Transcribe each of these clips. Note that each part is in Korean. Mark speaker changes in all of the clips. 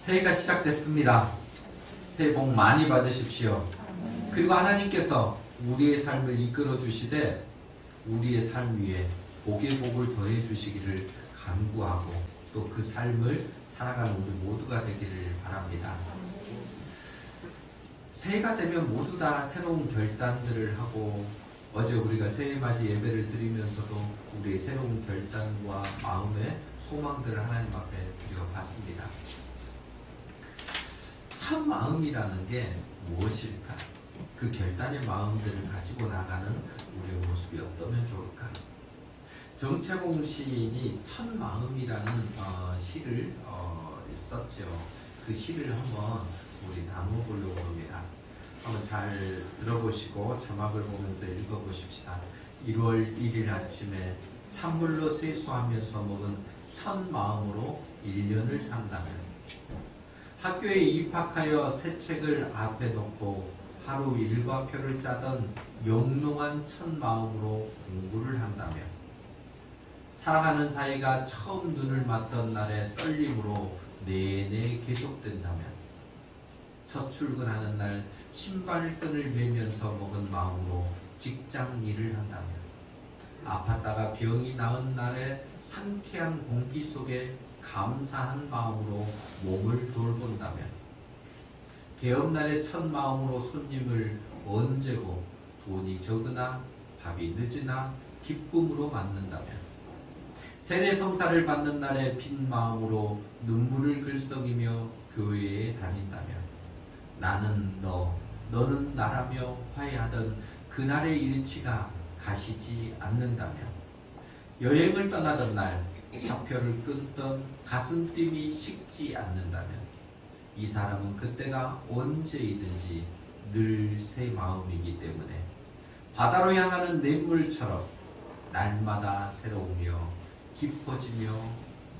Speaker 1: 새해가 시작됐습니다. 새해 복 많이 받으십시오. 그리고 하나님께서 우리의 삶을 이끌어 주시되 우리의 삶 위에 복의 복을 더해 주시기를 간구하고 또 그 삶을 살아가는 우리 모두가 되기를 바랍니다. 새해가 되면 모두 다 새로운 결단들을 하고 어제 우리가 새해 맞이 예배를 드리면서도 우리의 새로운 결단과 마음의 소망들을 하나님 앞에 드려봤습니다. 참 마음이라는 게 무엇일까? 그 결단의 마음들을 가지고 나가는 우리의 모습이 어떠면 좋을까? 정채봉 시인이 첫 마음이라는 시를 썼죠. 그 시를 한번 우리 나눠보려고 합니다. 한번 잘 들어보시고 자막을 보면서 읽어보십시다. 1월 1일 아침에 찬물로 세수하면서 먹은 첫 마음으로 1년을 산다면, 학교에 입학하여 새 책을 앞에 놓고 하루 일과표를 짜던 영롱한 첫 마음으로 공부를 한다면, 살아가는 사이가 처음 눈을 맞던 날의 떨림으로 내내 계속된다면, 첫 출근하는 날 신발끈을 매면서 먹은 마음으로 직장 일을 한다면, 아팠다가 병이 나은 날의 상쾌한 공기 속에 감사한 마음으로 몸을 돌본다면, 개업날의 첫 마음으로 손님을 언제고 돈이 적으나 밥이 늦으나 기쁨으로 맞는다면, 세례성사를 받는 날의 빈 마음으로 눈물을 글썽이며 교회에 다닌다면, 나는 너, 너는 나라며 화해하던 그날의 일치가 가시지 않는다면, 여행을 떠나던 날 차표를 끊던 가슴뛰이 식지 않는다면, 이 사람은 그때가 언제이든지 늘 새 마음이기 때문에 바다로 향하는 냇물처럼 날마다 새로우며 깊어지며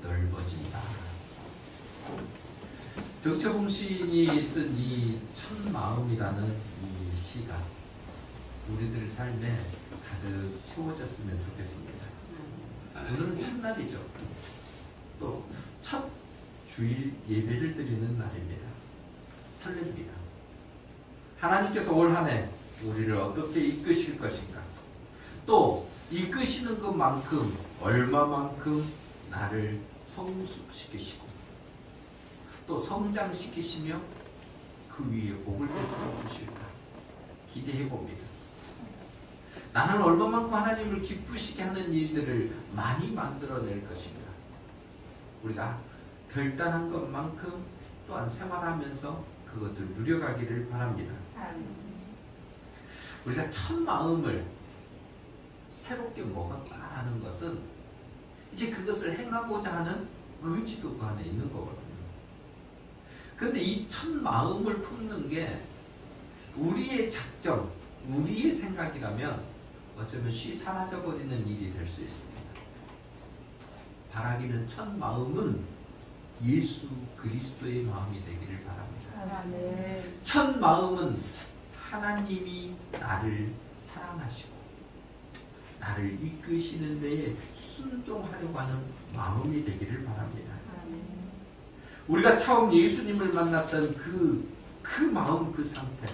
Speaker 1: 넓어진다. 정채봉 시인이 쓴 이 첫 마음이라는 이 시가 우리들 삶에 가득 채워졌으면 좋겠습니다. 오늘은 첫날이죠. 또 첫 주일 예배를 드리는 날입니다. 설렙니다. 하나님께서 올 한 해 우리를 어떻게 이끄실 것인가? 또 이끄시는 것만큼 얼마만큼 나를 성숙시키시고 또 성장시키시며 그 위에 복을 베풀어 주실까 기대해 봅니다. 나는 얼마만큼 하나님을 기쁘시게 하는 일들을 많이 만들어낼 것인가. 우리가 결단한 것만큼 또한 생활하면서 그것들 누려가기를 바랍니다. 우리가 첫 마음을 새롭게 먹었다라는 것은 이제 그것을 행하고자 하는 의지도 그 안에 있는 거거든요. 그런데 이 첫 마음을 품는 게 우리의 작정, 우리의 생각이라면 어쩌면 쉬 사라져버리는 일이 될 수 있습니다. 바라기는 첫 마음은 예수 그리스도의 마음이 되기를 바랍니다.
Speaker 2: 네.
Speaker 1: 첫 마음은 하나님이 나를 사랑하시고 나를 이끄시는 데에 순종하려고 하는 마음이 되기를 바랍니다. 우리가 처음 예수님을 만났던 그 마음, 그 상태,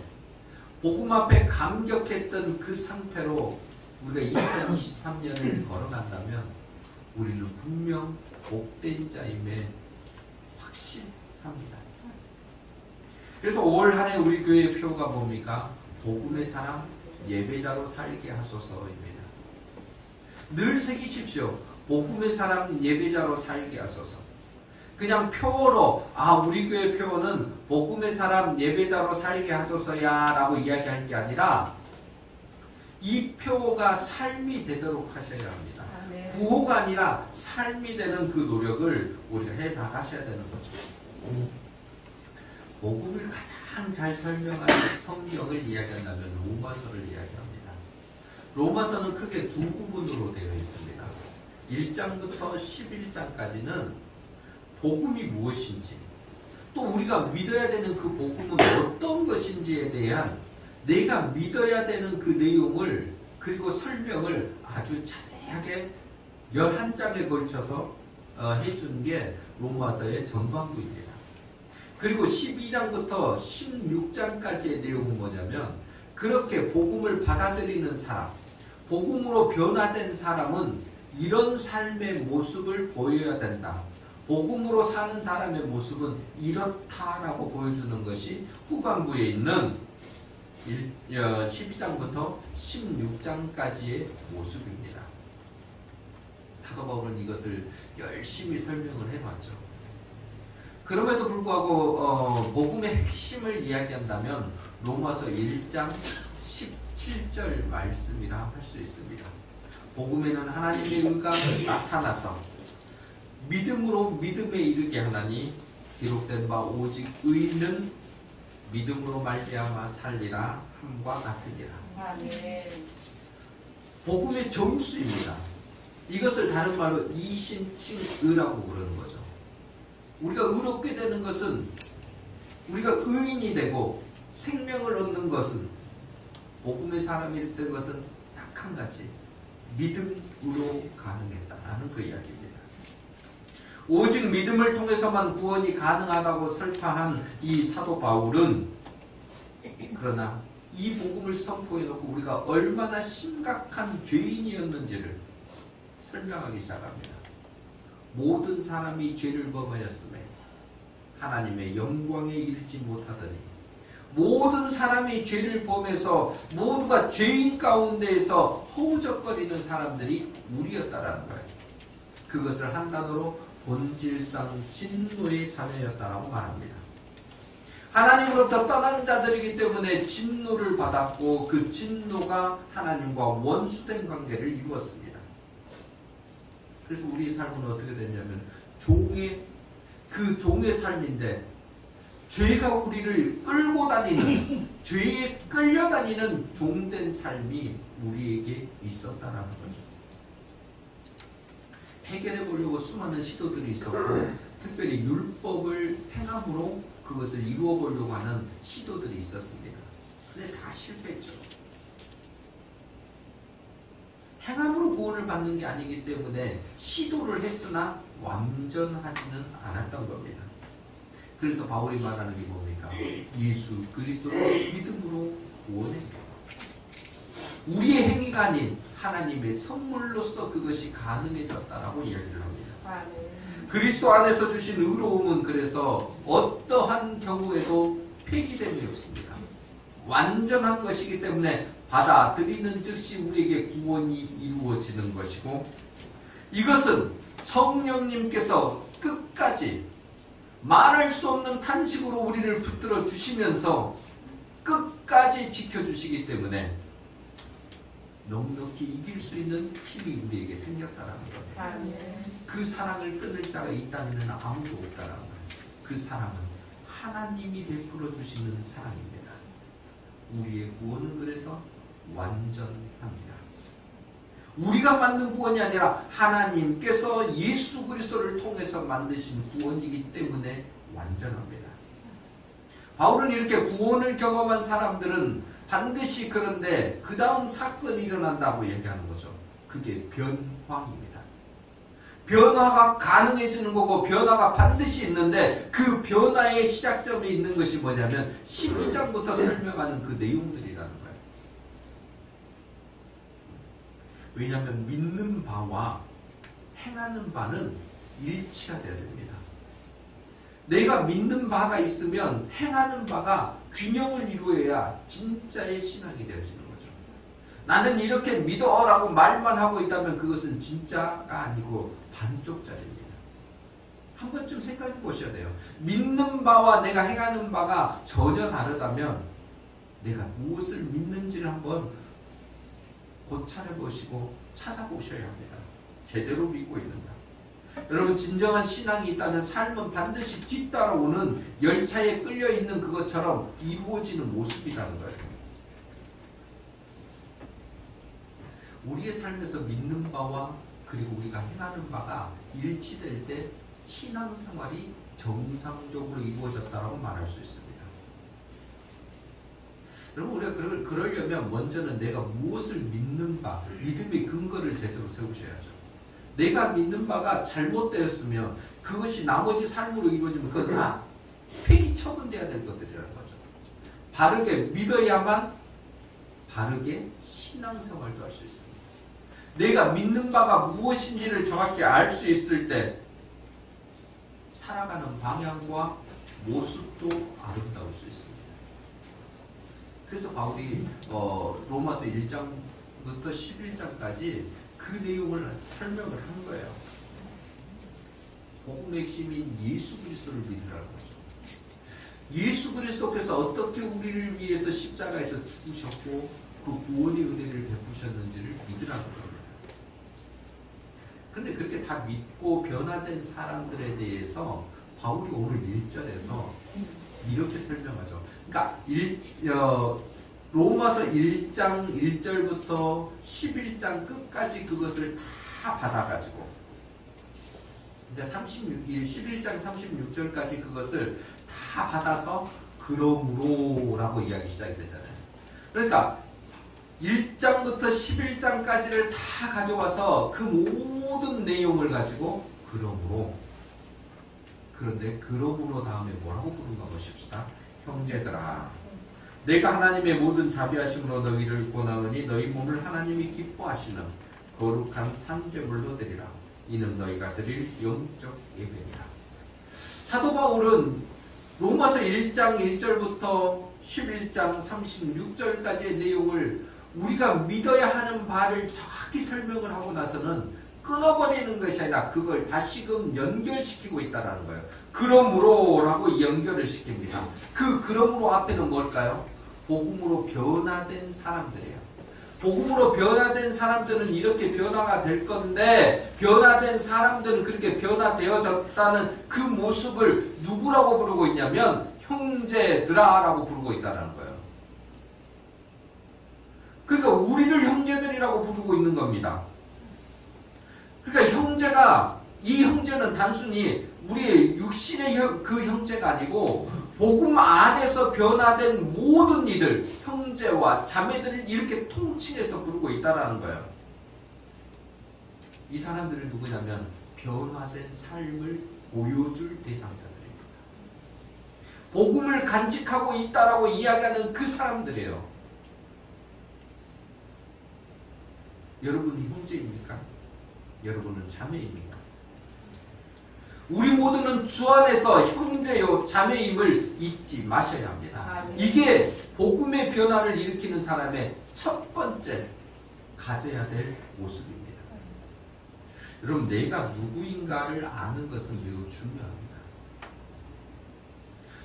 Speaker 1: 복음 앞에 감격했던 그 상태로 우리가 2023년을 걸어간다면 우리는 분명 복된 자임에 확실합니다. 그래서 올 한 해 우리 교회 표가 뭡니까? 복음의 사람 예배자로 살게 하소서입니다. 늘 새기십시오. 복음의 사람 예배자로 살게 하소서. 그냥 표로 우리 교회 표는 복음의 사람 예배자로 살게 하소서야 라고 이야기할 게 아니라 이 표가 삶이 되도록 하셔야 합니다. 구호가 아니라 삶이 되는 그 노력을 우리가 해 나가셔야 되는 거죠. 복음을 가장 잘 설명하는 성경을 이야기한다면 로마서를 이야기합니다. 로마서는 크게 두 부분으로 되어 있습니다. 1장부터 11장까지는 복음이 무엇인지, 또 우리가 믿어야 되는 그 복음은 어떤 것인지에 대한 내가 믿어야 되는 그 내용을 그리고 설명을 아주 자세하게 11장에 걸쳐서 해준 게 로마서의 전반부입니다. 그리고 12장부터 16장까지의 내용은 뭐냐면 그렇게 복음을 받아들이는 사람, 복음으로 변화된 사람은 이런 삶의 모습을 보여야 된다. 복음으로 사는 사람의 모습은 이렇다라고 보여주는 것이 후반부에 있는 12장부터 16장까지의 모습입니다. 사도 바울은 이것을 열심히 설명을 해놨죠. 그럼에도 불구하고 복음의 핵심을 이야기한다면 로마서 1장 17절 말씀이라 할 수 있습니다. 복음에는 하나님의 의가 나타나서 믿음으로 믿음에 이르게 하나니 기록된 바 오직 의인은 믿음으로 말미암아 살리라 함과 같으니라. 복음의 정수입니다. 이것을 다른 말로 이신칭의라고 부르는 거죠. 우리가 의롭게 되는 것은 우리가 의인이 되고 생명을 얻는 것은 복음의 사람이 된 것은 딱 한 가지 믿음으로 가능했다라는 그 이야기입니다. 오직 믿음을 통해서만 구원이 가능하다고 설파한 이 사도 바울은 그러나 이 복음을 선포해놓고 우리가 얼마나 심각한 죄인이었는지를 설명하기 시작합니다. 모든 사람이 죄를 범하였음에 하나님의 영광에 이르지 못하더니 모든 사람이 죄를 범해서 모두가 죄인 가운데에서 허우적거리는 사람들이 우리였다라는 거예요. 그것을 한 단어로 본질상 진노의 자녀였다라고 말합니다. 하나님으로부터 떠난 자들이기 때문에 진노를 받았고 그 진노가 하나님과 원수된 관계를 이루었습니다. 그래서 우리의 삶은 어떻게 됐냐면 종의 삶인데 죄가 우리를 끌고 다니는 죄에 끌려다니는 종된 삶이 우리에게 있었다라는 거죠. 해결해 보려고 수많은 시도들이 있었고 특별히 율법을 행함으로 그것을 이루어 보려고 하는 시도들이 있었습니다. 근데 다 실패했죠. 행함으로 구원을 받는 게 아니기 때문에 시도를 했으나 완전하지는 않았던 겁니다. 그래서 바울이 말하는 게 뭡니까? 예수 그리스도를 믿음으로 구원해. 우리의 행위가 아닌 하나님의 선물로서 그것이 가능해졌다라고 이야기를 합니다. 그리스도 안에서 주신 의로움은 그래서 어떠한 경우에도 폐기됨이 없습니다. 완전한 것이기 때문에 받아들이는 즉시 우리에게 구원이 이루어지는 것이고 이것은 성령님께서 끝까지 말할 수 없는 탄식으로 우리를 붙들어 주시면서 끝까지 지켜주시기 때문에 넉넉히 이길 수 있는 힘이 우리에게 생겼다라는 거예요. 그 사랑을 끊을 자가 이 땅에는 아무도 없다라는 거예요. 그 사랑은 하나님이 베풀어 주시는 사랑입니다. 우리의 구원은 그래서 완전합니다. 우리가 만든 구원이 아니라 하나님께서 예수 그리스도를 통해서 만드신 구원이기 때문에 완전합니다. 바울은 이렇게 구원을 경험한 사람들은 반드시 그런데 그 다음 사건이 일어난다고 얘기하는 거죠. 그게 변화입니다. 변화가 가능해지는 거고 변화가 반드시 있는데 그 변화의 시작점이 있는 것이 뭐냐면 12장부터 설명하는 그 내용들이라는 거예요. 왜냐하면 믿는 바와 행하는 바는 일치가 되어야 됩니다. 내가 믿는 바가 있으면 행하는 바가 균형을 이루어야 진짜의 신앙이 되어지는 거죠. 나는 이렇게 믿어라고 말만 하고 있다면 그것은 진짜가 아니고 반쪽짜리입니다. 한 번쯤 생각해 보셔야 돼요. 믿는 바와 내가 행하는 바가 전혀 다르다면 내가 무엇을 믿는지를 한번 고찰해 보시고 찾아보셔야 합니다. 제대로 믿고 있는가. 여러분 진정한 신앙이 있다면 삶은 반드시 뒤따라오는 열차에 끌려있는 그것처럼 이루어지는 모습이라는 거예요. 우리의 삶에서 믿는 바와 그리고 우리가 행하는 바가 일치될 때 신앙생활이 정상적으로 이루어졌다고 말할 수 있습니다. 여러분 우리가 그러려면 먼저는 내가 무엇을 믿는 바, 믿음의 근거를 제대로 세우셔야죠. 내가 믿는 바가 잘못되었으면 그것이 나머지 삶으로 이루어지면 그건 다 폐기 처분돼야 될 것들이라는 거죠. 바르게 믿어야만 바르게 신앙생활도 할 수 있습니다. 내가 믿는 바가 무엇인지를 정확히 알 수 있을 때 살아가는 방향과 모습도 아름다울 수 있습니다. 그래서 바울이 로마서 1장부터 11장까지 그 내용을 설명을 한 거예요. 복음의 핵심인 예수 그리스도를 믿으라는 거죠. 예수 그리스도께서 어떻게 우리를 위해서 십자가에서 죽으셨고 그 구원의 은혜를 베푸셨는지를 믿으라는 겁니다. 근데 그렇게 다 믿고 변화된 사람들에 대해서 바울이 오늘 1절에서 이렇게 설명하죠. 그러니까 로마서 1장 1절부터 11장 끝까지 그것을 다 받아가지고 그러니까 11장 36절까지 그것을 다 받아서 그러므로라고 이야기 시작이 되잖아요. 그러니까 1장부터 11장까지를 다 가져와서 그 모든 내용을 가지고 그러므로, 그런데 그러므로 다음에 뭐라고 부른가 보십시다. 형제들아, 내가 하나님의 모든 자비하심으로 너희를 권하노니 너희 몸을 하나님이 기뻐하시는 거룩한 산제물로 드리라. 이는 너희가 드릴 영적 예배니라. 사도 바울은 로마서 1장 1절부터 11장 36절까지의 내용을 우리가 믿어야 하는 바를 정확히 설명을 하고 나서는 끊어버리는 것이 아니라 그걸 다시금 연결시키고 있다는 거예요. 그러므로 라고 연결을 시킵니다. 그러므로 앞에는 뭘까요? 복음으로 변화된 사람들이에요. 복음으로 변화된 사람들은 이렇게 변화가 될 건데, 변화된 사람들은 그렇게 변화되어졌다는 그 모습을 누구라고 부르고 있냐면 형제들아라고 부르고 있다는 거예요. 그러니까 우리를 형제들이라고 부르고 있는 겁니다. 그러니까 형제가, 이 형제는 단순히 우리의 육신의 그 형제가 아니고 복음 안에서 변화된 모든 이들, 형제와 자매들을 이렇게 통칭해서 부르고 있다는 거예요. 이 사람들은 누구냐면 변화된 삶을 보여줄 대상자들입니다. 복음을 간직하고 있다라고 이야기하는 그 사람들이에요. 여러분이 형제입니까? 여러분은 자매입니까? 우리 모두는 주 안에서 형제요 자매임을 잊지 마셔야 합니다. 이게 복음의 변화를 일으키는 사람의 첫 번째 가져야 될 모습입니다. 여러분, 내가 누구인가를 아는 것은 매우 중요합니다.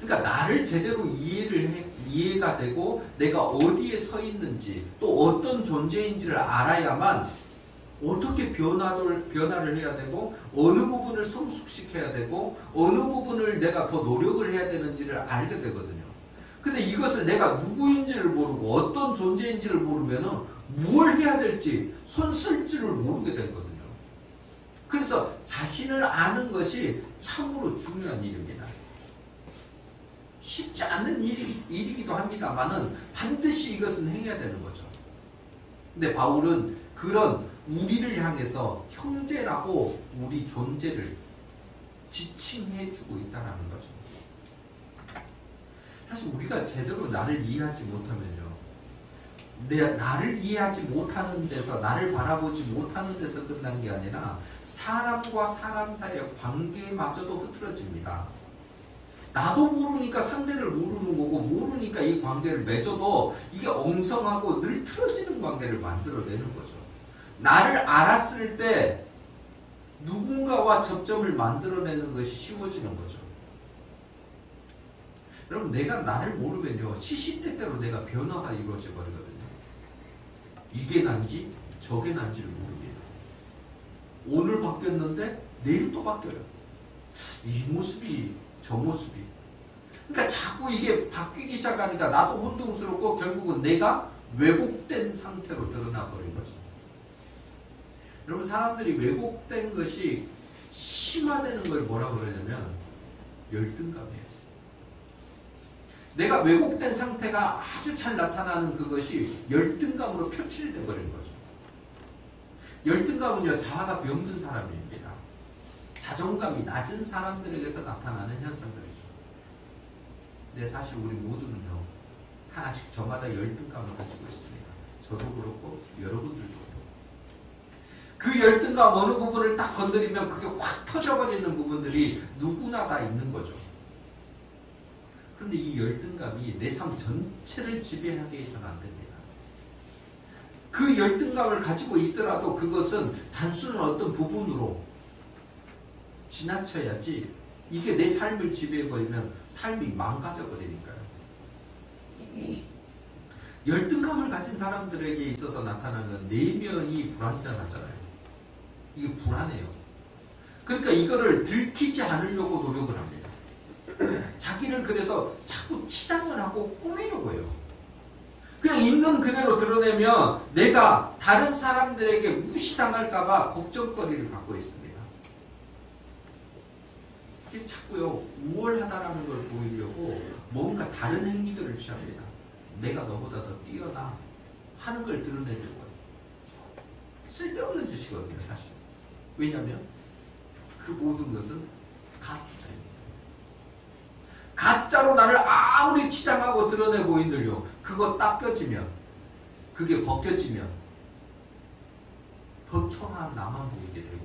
Speaker 1: 그러니까 나를 제대로 이해가 되고 내가 어디에 서 있는지 또 어떤 존재인지를 알아야만 어떻게 변화를 해야 되고 어느 부분을 성숙시켜야 되고 어느 부분을 내가 더 노력을 해야 되는지를 알게 되거든요. 근데 이것을 내가 누구인지를 모르고 어떤 존재인지를 모르면 뭘 해야 될지 손 쓸 줄을 모르게 되거든요. 그래서 자신을 아는 것이 참으로 중요한 일입니다. 쉽지 않은 일이기도 합니다만은 반드시 이것은 행해야 되는 거죠. 근데 바울은 그런 우리를 향해서 형제라고 우리 존재를 지칭해 주고 있다는 거죠. 사실 우리가 제대로 나를 이해하지 못하면요, 나를 이해하지 못하는 데서, 나를 바라보지 못하는 데서 끝난 게 아니라 사람과 사람 사이의 관계마저도 흐트러집니다. 나도 모르니까 상대를 모르는 거고, 모르니까 이 관계를 맺어도 이게 엉성하고 늘 틀어지는 관계를 만들어내는 거죠. 나를 알았을 때 누군가와 접점을 만들어내는 것이 쉬워지는 거죠. 여러분, 내가 나를 모르면요, 시시때때로 내가 변화가 이루어져 버리거든요. 이게 난지 저게 난지를 모르겠어요. 오늘 바뀌었는데 내일 또 바뀌어요. 이 모습이 저 모습이. 그러니까 자꾸 이게 바뀌기 시작하니까 나도 혼동스럽고 결국은 내가 왜곡된 상태로 드러나 버린 거죠. 여러분, 사람들이 왜곡된 것이 심화되는 걸 뭐라고 그러냐면 열등감이에요. 내가 왜곡된 상태가 아주 잘 나타나는 그것이 열등감으로 표출이 되어버린 거죠. 열등감은요, 자아가 병든 사람입니다. 자존감이 낮은 사람들에게서 나타나는 현상들이죠. 근데 사실 우리 모두는요, 하나씩 저마다 열등감을 가지고 있습니다. 저도 그렇고 여러분들도 그렇고. 그 열등감 어느 부분을 딱 건드리면 그게 확 터져버리는 부분들이 누구나 다 있는 거죠. 그런데 이 열등감이 내 삶 전체를 지배하게 해서는 안 됩니다. 그 열등감을 가지고 있더라도 그것은 단순한 어떤 부분으로 지나쳐야지, 이게 내 삶을 지배해버리면 삶이 망가져버리니까요. 열등감을 가진 사람들에게 있어서 나타나는 내면이 불안정하잖아요. 이게 불안해요. 그러니까 이거를 들키지 않으려고 노력을 합니다. 자기를 그래서 자꾸 치장을 하고 꾸미려고 해요. 그냥 있는 그대로 드러내면 내가 다른 사람들에게 무시당할까봐 걱정거리를 갖고 있습니다. 그래서 자꾸요, 우월하다라는 걸 보이려고 뭔가 다른 행위들을 취합니다. 내가 너보다 더 뛰어나 하는 걸 드러내려고요. 쓸데없는 짓이거든요, 사실. 왜냐하면 그 모든 것은 가짜입니다. 가짜로 나를 아무리 치장하고 드러내 보인들요, 그거 닦여지면, 그게 벗겨지면 더 초라한 나만 보이게 됩니다.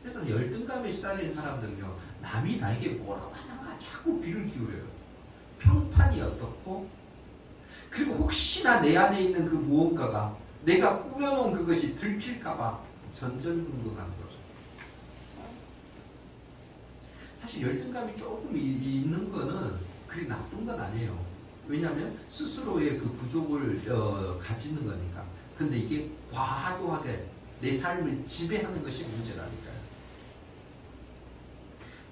Speaker 1: 그래서 열등감에 시달리는 사람들은요, 남이 나에게 뭐라고 하는가 자꾸 귀를 기울여요. 평판이 어떻고, 그리고 혹시나 내 안에 있는 그 무언가가 내가 꾸며놓은 그것이 들킬까봐 전전긍긍하는 거죠. 사실 열등감이 조금 있는 거는 그리 나쁜 건 아니에요. 왜냐하면 스스로의 그 부족을 가지는 거니까. 근데 이게 과도하게 내 삶을 지배하는 것이 문제라니까요.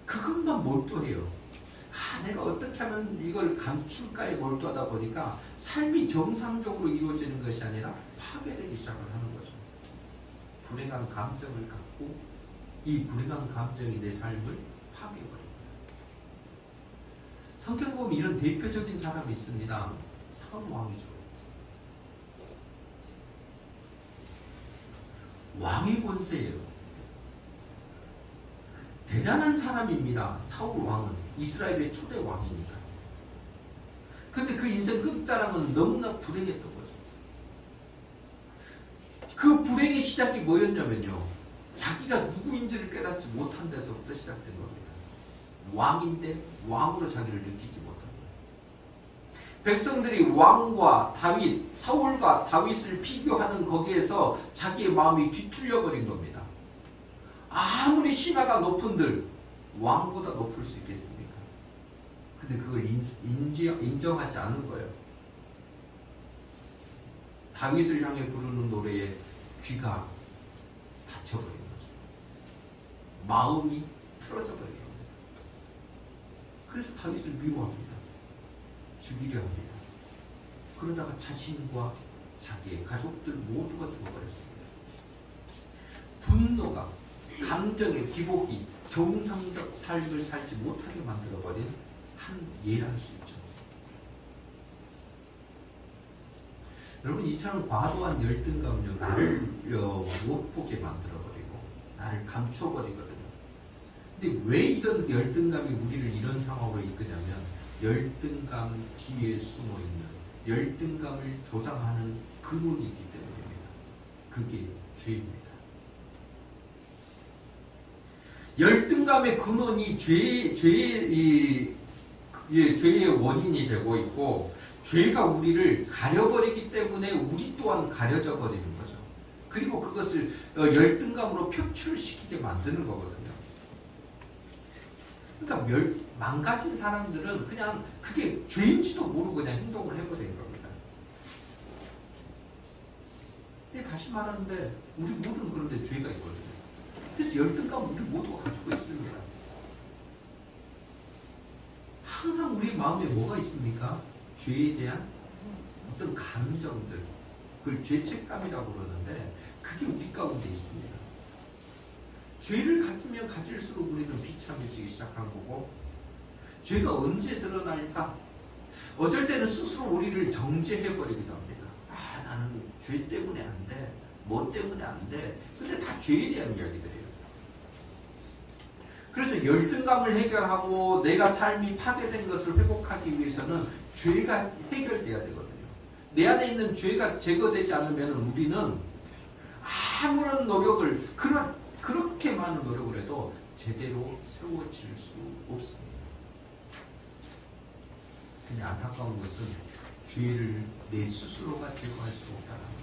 Speaker 1: 그것만 몰두해요. 내가 어떻게 하면 이걸 감출까에 몰두하다 보니까 삶이 정상적으로 이루어지는 것이 아니라 파괴되기 시작을 하는 거죠. 불행한 감정을 갖고 이 불행한 감정이 내 삶을 파괴해버립니다. 성경 보면 이런 대표적인 사람이 있습니다. 사울 왕이죠. 왕의 권세예요. 대단한 사람입니다. 사울 왕은 이스라엘의 초대 왕이니까. 근데 그 인생 끝자락은 너무나 불행했던 거죠. 그 불행의 시작이 뭐였냐면요, 자기가 누구인지를 깨닫지 못한 데서부터 시작된 겁니다. 왕인데 왕으로 자기를 느끼지 못한 거예요. 백성들이 왕과 다윗, 사울과 다윗을 비교하는 거기에서 자기의 마음이 뒤틀려 버린 겁니다. 아무리 신하가 높은들 왕보다 높을 수 있겠습니까? 근데 그걸 인정하지 않은 거예요. 다윗을 향해 부르는 노래에 귀가 닫혀버린 거죠. 마음이 틀어져 버린 겁니다. 그래서 다윗을 미워합니다. 죽이려 합니다. 그러다가 자신과 자기의 가족들 모두가 죽어버렸습니다. 분노가, 감정의 기복이 정상적 삶을 살지 못하게 만들어버린 한 예랄 수 있죠. 여러분, 이처럼 과도한 열등감은요, 나를 못 보게 만들어버리고 나를 감춰버리거든요. 근데 왜 이런 열등감이 우리를 이런 상황으로 이끄냐면, 열등감 뒤에 숨어있는 열등감을 조장하는 근원이 있기 때문입니다. 그게 죄입니다. 열등감의 근원이 죄의 원인이 되고 있고, 죄가 우리를 가려버리기 때문에 우리 또한 가려져 버리는 거죠. 그리고 그것을 열등감으로 표출시키게 만드는 거거든요. 그러니까 망가진 사람들은 그냥 그게 죄인지도 모르고 그냥 행동을 해버리는 겁니다. 근데 다시 말하는데 우리 모두는 그런데 죄가 있거든요. 그래서 열등감 우리 모두가 가지고 있습니다. 항상 우리 마음에 뭐가 있습니까? 죄에 대한 어떤 감정들, 그걸 죄책감이라고 그러는데 그게 우리 가운데 있습니다. 죄를 가지면 가질수록 우리는 비참해지기 시작한 거고, 죄가 언제 드러날까? 어쩔 때는 스스로 우리를 정죄해버리기도 합니다. 나는 죄 때문에 안 돼, 뭐 때문에 안 돼. 근데 다 죄에 대한 이야기들이에요. 그래서 열등감을 해결하고 내가 삶이 파괴된 것을 회복하기 위해서는 죄가 해결돼야 되거든요. 내 안에 있는 죄가 제거되지 않으면 우리는 아무런 노력을 그렇게 많은 노력을 해도 제대로 세워질 수 없습니다. 근데 안타까운 것은 죄를 내 스스로가 제거할 수 없다는 것.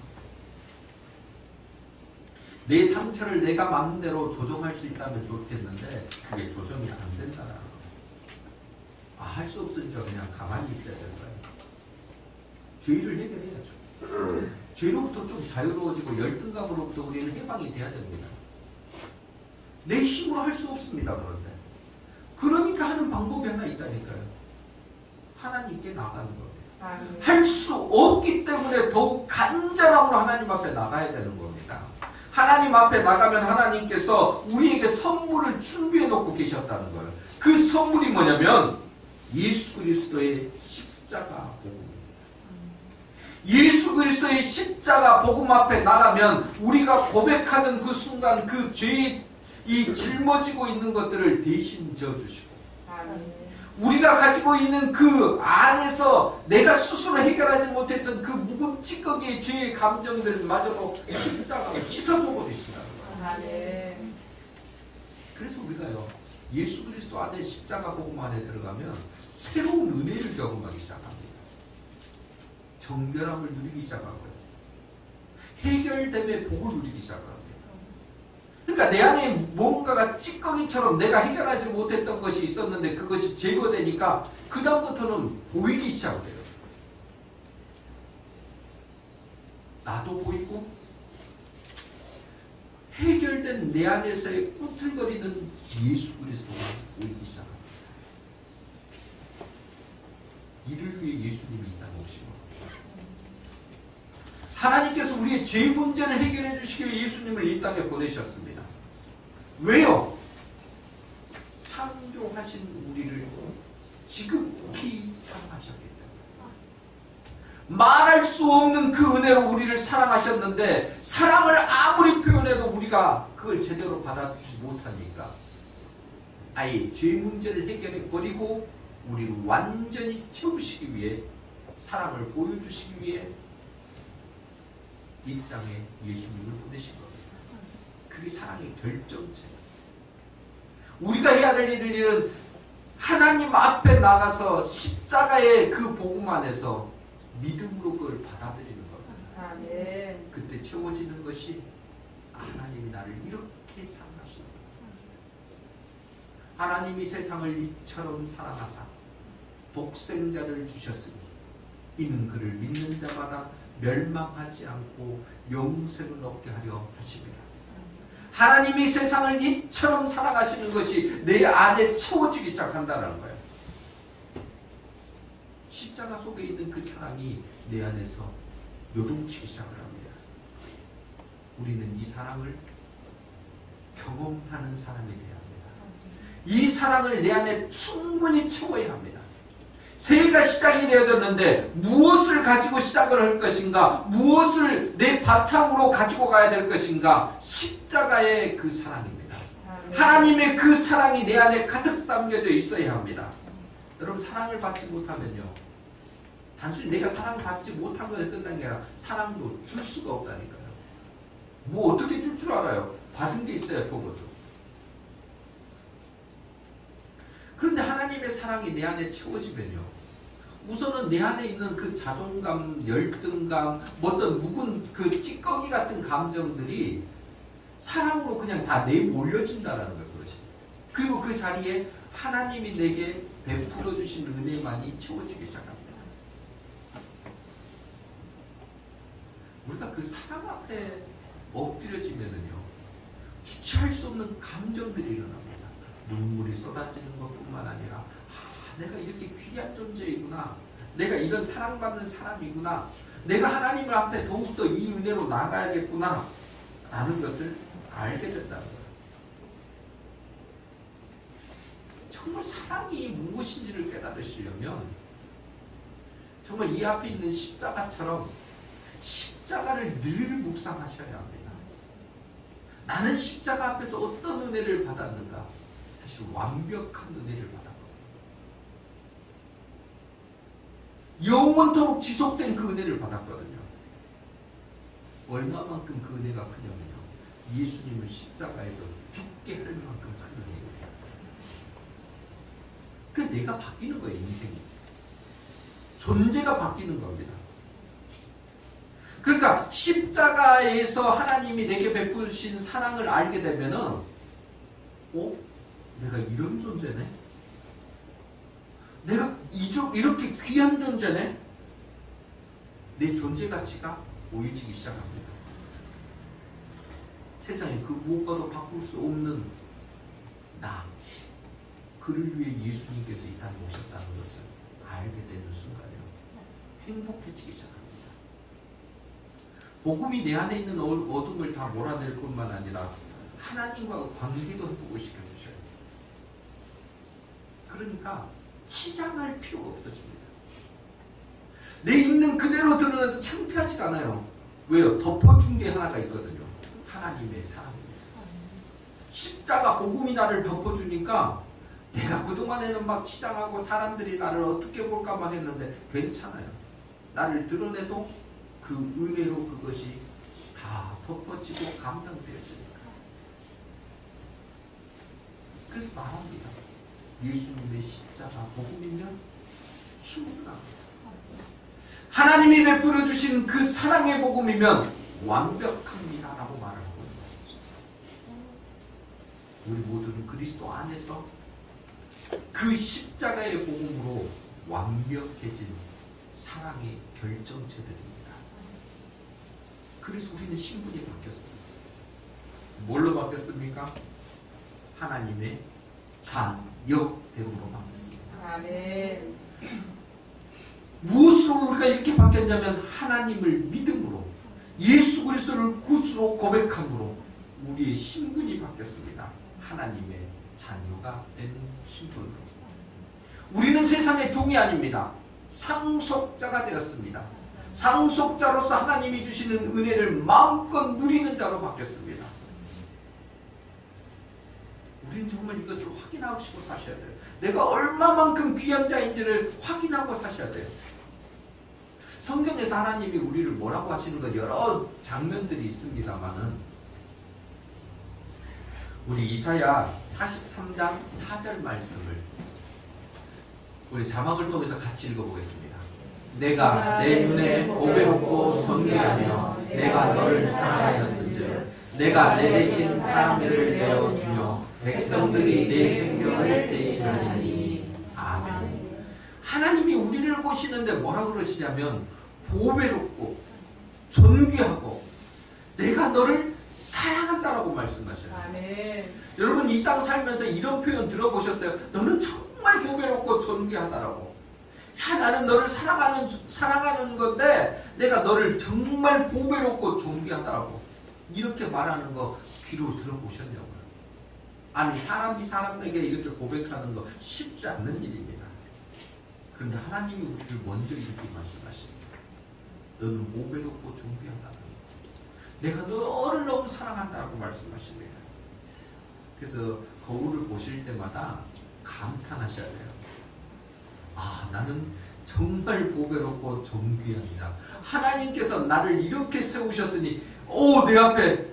Speaker 1: 내 상처를 내가 마음대로 조정할 수 있다면 좋겠는데 그게 조정이 안 된다는 거. 할 수 없으니까 그냥 가만히 있어야 되는 거예요. 죄를 해결해야죠. 죄로부터 좀 자유로워지고 열등감으로부터 우리는 해방이 돼야 됩니다. 내 힘으로 할 수 없습니다. 그런데 그러니까 하는 방법이 하나 있다니까요. 하나님께 나가는 겁니다. 할 수 없기 때문에 더욱 간절함으로 하나님 앞에 나가야 되는 겁니다. 하나님 앞에 나가면 하나님께서 우리에게 선물을 준비해 놓고 계셨다는 거예요. 그 선물이 뭐냐면 예수 그리스도의 십자가 복음입니다. 예수 그리스도의 십자가 복음 앞에 나가면 우리가 고백하는 그 순간 그 죄의 이 짊어지고 있는 것들을 대신 져주시고 우리가 가지고 있는 그 안에서 내가 스스로 해결하지 못했던 그 묵은 찌꺼기의 죄의 감정들마저도 십자가로 씻어줘 버리신다는 거예요. 그래서 우리가요 예수 그리스도 안에 십자가 복음 안에 들어가면 새로운 은혜를 경험하기 시작합니다. 정결함을 누리기 시작하고요. 해결됨의 복을 누리기 시작합니다. 그러니까 내 안에 뭔가가 찌꺼기처럼 내가 해결하지 못했던 것이 있었는데 그것이 제거되니까 그 다음부터는 보이기 시작해요. 나도 보이고 해결된 내 안에서의 꿈틀거리는 예수 그리스도가 보이기 시작합니다. 이를 위해 예수님이 이 땅에 오신 겁니다. 하나님께서 우리의 죄 문제를 해결해 주시기 위해 예수님을 이 땅에 보내셨습니다. 왜요? 창조하신 우리를 지극히 사랑하셨기 때문에. 말할 수 없는 그 은혜로 우리를 사랑하셨는데 사랑을 아무리 표현해도 우리가 그걸 제대로 받아주지 못하니까 아예 죄 문제를 해결해 버리고 우리를 완전히 채우시기 위해 사랑을 보여주시기 위해 이 땅에 예수님을 보내신 겁니다. 그게 사랑의 결정체예요. 우리가 해야 될 일은 하나님 앞에 나가서 십자가의 그 복음 안에서 믿음으로 그걸 받아들이는 겁니다. 아멘. 그때 채워지는 것이 하나님이 나를 이렇게 사랑하시는 하나님이 세상을 이처럼 사랑하사 독생자를 주셨으니 이는 그를 믿는 자마다 멸망하지 않고 영생을 얻게 하려 하십니다. 하나님이 세상을 이처럼 사랑하시는 것이 내 안에 채워지기 시작한다는 거예요. 십자가 속에 있는 그 사랑이 내 안에서 요동치기 시작을 합니다. 우리는 이 사랑을 경험하는 사람이 되어야 합니다. 이 사랑을 내 안에 충분히 채워야 합니다. 새해가 시작이 되어졌는데 무엇을 가지고 시작을 할 것인가? 무엇을 내 바탕으로 가지고 가야 될 것인가? 십자가의 그 사랑입니다. 하나님의 그 사랑이 내 안에 가득 담겨져 있어야 합니다. 여러분 사랑을 받지 못하면요. 단순히 내가 사랑받지 못한 것에 끝난 게 아니라 사랑도 줄 수가 없다니까요. 뭐 어떻게 줄 줄 알아요? 받은 게 있어야 줘보죠. 그런데 하나님의 사랑이 내 안에 채워지면요. 우선은 내 안에 있는 그 자존감, 열등감, 어떤 묵은 그 찌꺼기 같은 감정들이 사랑으로 그냥 다 내몰려진다는 거예요. 그것이. 그리고 그 자리에 하나님이 내게 베풀어 주신 은혜만이 채워지기 시작합니다. 우리가 그 사랑 앞에 엎드려지면은요. 주체할 수 없는 감정들이 일어납니다. 눈물이 쏟아지는 것뿐만 아니라 내가 이렇게 귀한 존재이구나. 내가 이런 사랑받는 사람이구나. 내가 하나님 앞에 더욱더 이 은혜로 나가야겠구나 라는 것을 알게 된다는 거예요. 정말 사랑이 무엇인지를 깨달으시려면 정말 이 앞에 있는 십자가처럼 십자가를 늘 묵상하셔야 합니다. 나는 십자가 앞에서 어떤 은혜를 받았는가? 사실 완벽한 은혜를 받았거든요. 영원토록 지속된 그 은혜를 받았거든요. 얼마만큼 그 은혜가 크냐면요. 예수님을 십자가에서 죽게 할 만큼 큰 은혜예요. 그 내가 바뀌는 거예요. 인생이. 존재가 바뀌는 겁니다. 그러니까 십자가에서 하나님이 내게 베푸신 사랑을 알게 되면은 내가 이런 존재네? 내가 이렇게 귀한 존재네? 내 존재 가치가 보여지기 시작합니다. 세상에 그 무엇과도 바꿀 수 없는 나, 그를 위해 예수님께서 이 땅에 오셨다는 것을 알게 되는 순간에 행복해지기 시작합니다. 복음이 내 안에 있는 어둠을 다 몰아낼 뿐만 아니라 하나님과 관계도 회복을 시켜주셔요. 그러니까 치장할 필요가 없어집니다. 내 있는 그대로 드러나도 창피하지가 않아요. 왜요? 덮어준 게 하나가 있거든요. 하나님의 사랑입니다. 십자가 복음이 나를 덮어주니까 내가 그동안에는 막 치장하고 사람들이 나를 어떻게 볼까 막 했는데 괜찮아요. 나를 드러내도 그 은혜로 그것이 다 덮어지고 감당되어지니까. 그래서 말합니다. 예수님의 십자가 복음이면 충분합니다. 하나님이 베풀어 주신 그 사랑의 복음이면 완벽합니다 라고 말하는 거예요. 우리 모두는 그리스도 안에서 그 십자가의 복음으로 완벽해진 사랑의 결정체들입니다. 그래서 우리는 신분이 바뀌었습니다. 뭘로 바뀌었습니까? 하나님의 자녀됨으로 바뀌었습니다.
Speaker 2: 아멘.
Speaker 1: 무엇으로 우리가 이렇게 바뀌었냐면 하나님을 믿음으로 예수 그리스도를 구주로 고백함으로 우리의 신분이 바뀌었습니다. 하나님의 자녀가 된 신분으로. 우리는 세상의 종이 아닙니다. 상속자가 되었습니다. 상속자로서 하나님이 주시는 은혜를 마음껏 누리는 자로 바뀌었습니다. 우리는 정말 이것을 확인하시고 사셔야 돼요. 내가 얼마만큼 귀한 자인지를 확인하고 사셔야 돼요. 성경에서 하나님이 우리를 뭐라고 하시는 건 여러 장면들이 있습니다만은 우리 이사야 43장 4절 말씀을 우리 자막을 통해서 같이 읽어보겠습니다. 내가 내 눈에 보배롭고 존귀하며 내가 너를 사랑하였은즉 내가 내 대신 사람들을 내어주며 백성들이 내 생명을 대신하리니. 아멘. 하나님이 우리를 보시는데 뭐라고 그러시냐면 보배롭고 존귀하고 내가 너를 사랑한다라고 말씀하셔요.
Speaker 2: 아멘.
Speaker 1: 여러분 이 땅 살면서 이런 표현 들어보셨어요? 너는 정말 보배롭고 존귀하다라고. 야, 나는 너를 사랑하는 건데 내가 너를 정말 보배롭고 존귀하다라고 이렇게 말하는 거 귀로 들어보셨냐고요? 아니 사람이 사람에게 이렇게 고백하는 거 쉽지 않는 일입니다. 그런데 하나님이 우리를 먼저 이렇게 말씀하십니다. 너는 보배롭고 존귀하다. 내가 너를 너무 사랑한다고 말씀하십니다. 그래서 거울을 보실 때마다 감탄하셔야 돼요. 아, 나는 정말 보배롭고 존귀한 자. 하나님께서 나를 이렇게 세우셨으니 내 앞에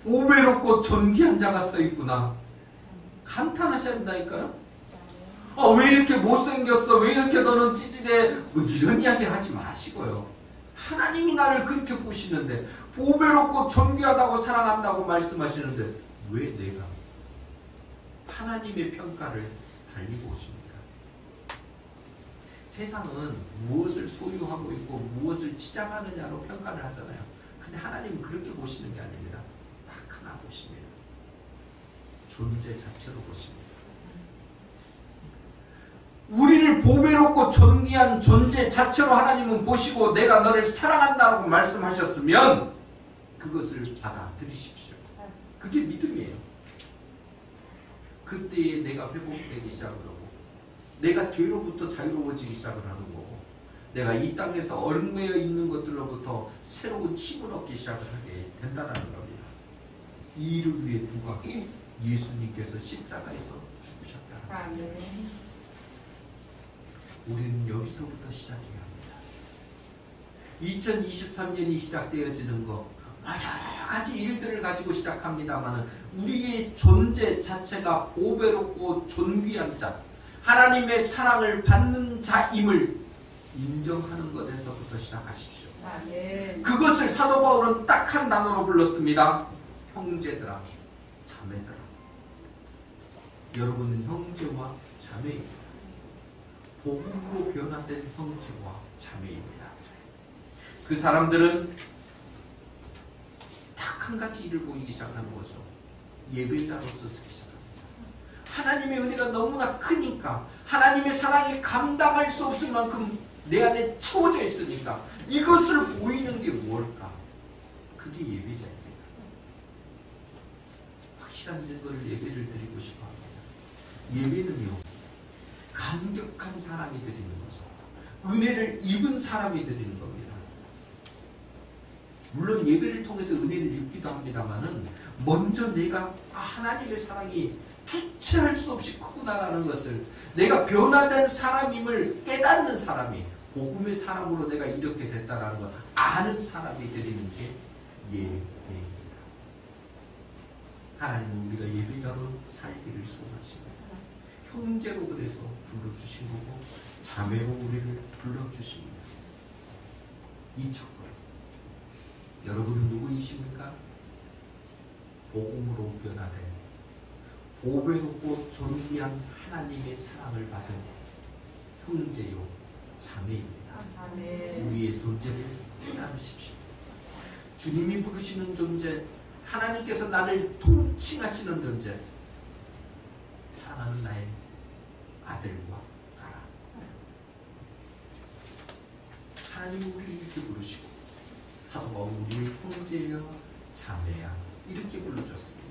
Speaker 1: 보배롭고 존귀한 자가 서 있구나. 감탄하셔야 된다니까요. 왜 이렇게 못생겼어? 왜 이렇게 너는 찌질해? 뭐 이런 이야기 하지 마시고요. 하나님이 나를 그렇게 보시는데 보배롭고 존귀하다고 사랑한다고 말씀하시는데 왜 내가 하나님의 평가를 달리고 오십니까? 세상은 무엇을 소유하고 있고 무엇을 치장하느냐로 평가를 하잖아요. 근데 하나님은 그렇게 보시는 게 아닙니다. 딱 하나 보십니다. 존재 자체로 보십니다. 우리를 보배롭고 존귀한 존재 자체로 하나님은 보시고 내가 너를 사랑한다고 말씀하셨으면 그것을 받아들이십시오. 그게 믿음이에요. 그때에 내가 회복되기 시작을 하고 내가 죄로부터 자유로워지기 시작을 하는 거고 내가 이 땅에서 얽매여 있는 것들로부터 새로운 힘을 얻기 시작을 하게 된다는 겁니다. 이 일을 위해 누가 예수님께서 십자가에서 죽으셨다.
Speaker 2: 아멘.
Speaker 1: 우리는 여기서부터 시작해야 합니다. 2023년이 시작되어지는 거 여러 가지 일들을 가지고 시작합니다만 우리의 존재 자체가 보배롭고 존귀한 자, 하나님의 사랑을 받는 자임을 인정하는 것에서부터 시작하십시오.
Speaker 2: 아멘.
Speaker 1: 그것을 사도 바울은 딱 한 단어로 불렀습니다. 형제들아, 자매들아. 여러분은 형제와 자매입니다. 복음으로 변화된 형제와 자매입니다. 그 사람들은 딱 한 가지 일을 보이기 시작하는 거죠. 예배자로서 쓰기 시작합니다. 하나님의 은혜가 너무나 크니까, 하나님의 사랑이 감당할 수 없을 만큼 내 안에 채워져 있으니까 이것을 보이는 게 무엇일까? 그게 예배자입니다. 확실한 증거를 예배를 드리고 싶어 합니다. 예배는요, 감격한 사람이 드리는 거죠. 은혜를 입은 사람이 드리는 겁니다. 물론 예배를 통해서 은혜를 입기도 합니다만은 먼저 내가 하나님의 사랑이 주체할 수 없이 크구나라는 것을, 내가 변화된 사람임을 깨닫는 사람이, 복음의 사람으로 내가 이렇게 됐다라는 걸 아는 사람이 드리는 게 예배입니다. 하나님은 우리가 예배자로 살기를 소원하십니다. 형제로 그래서 불러주신 거고 자매로 우리를 불러주십니다. 이 첫걸, 여러분은 누구이십니까? 복음으로 변화된 보배롭고 존귀한 하나님의 사랑을 받은 형제요 자매입니다.
Speaker 2: 아멘.
Speaker 1: 우리의 존재를 깨달으십시오. 주님이 부르시는 존재, 하나님께서 나를 통칭하시는 존재, 사랑하는 나의 아들과 가라. 하나님은 우리를 이렇게 부르시고 사도가 우리를 형제여 자매야 이렇게 불러줬습니다.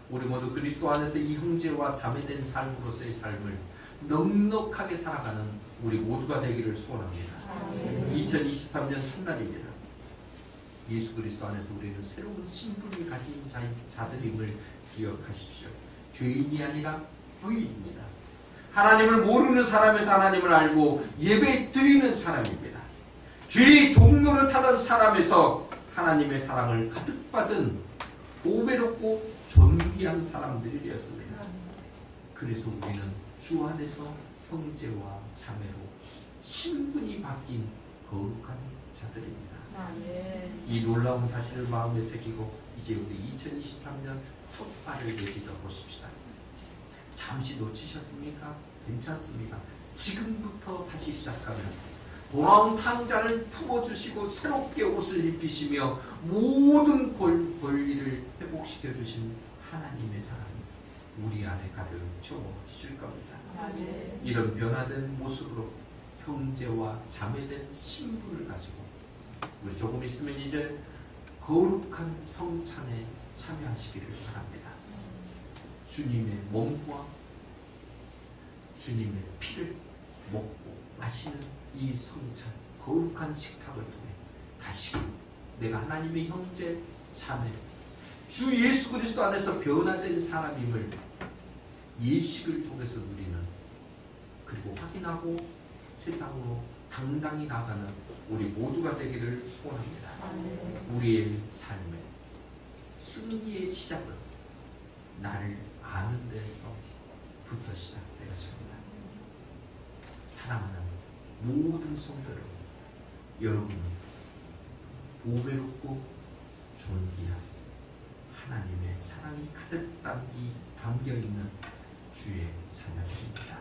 Speaker 1: 우리 모두 그리스도 안에서 이 형제와 자매된 삶으로서의 삶을 넉넉하게 살아가는 우리 모두가 되기를 소원합니다. 2023년 첫날입니다. 예수 그리스도 안에서 우리는 새로운 신분을 가진 자들임을 기억하십시오. 죄인이 아니라 의인입니다. 하나님을 모르는 사람에서 하나님을 알고 예배 드리는 사람입니다. 죄의 종로를 타던 사람에서 하나님의 사랑을 가득 받은 보배롭고 존귀한 사람들이 되었습니다. 그래서 우리는 주 안에서 형제와 자매로 신분이 바뀐 거룩한 자들입니다. 이 놀라운 사실을 마음에 새기고 이제 우리 2023년 첫 발을 내딛어 보십시다. 잠시 놓치셨습니까? 괜찮습니다. 지금부터 다시 시작하면 돌아온 탕자를 품어주시고 새롭게 옷을 입히시며 모든 권리를 회복시켜 주신 하나님의 사랑이 우리 안에 가득 채워주실 겁니다. 이런 변화된 모습으로 형제와 자매된 신분을 가지고 우리 조금 있으면 이제 거룩한 성찬에 참여하시기를 바랍니다. 주님의 몸과 주님의 피를 먹고 마시는 이 성찬, 거룩한 식탁을 통해 다시금 내가 하나님의 형제, 자매, 주 예수 그리스도 안에서 변화된 사람임을 예식을 통해서 누리는, 그리고 확인하고 세상으로 당당히 나가는 우리 모두가 되기를 소원합니다. 우리의 삶의 승리의 시작은 나를 아는 데서부터 시작되어집니다. 사랑하는 모든 성도 여러분, 여러분은 보배롭고 존귀한 하나님의 사랑이 가득 담겨있는 주의 자녀들입니다.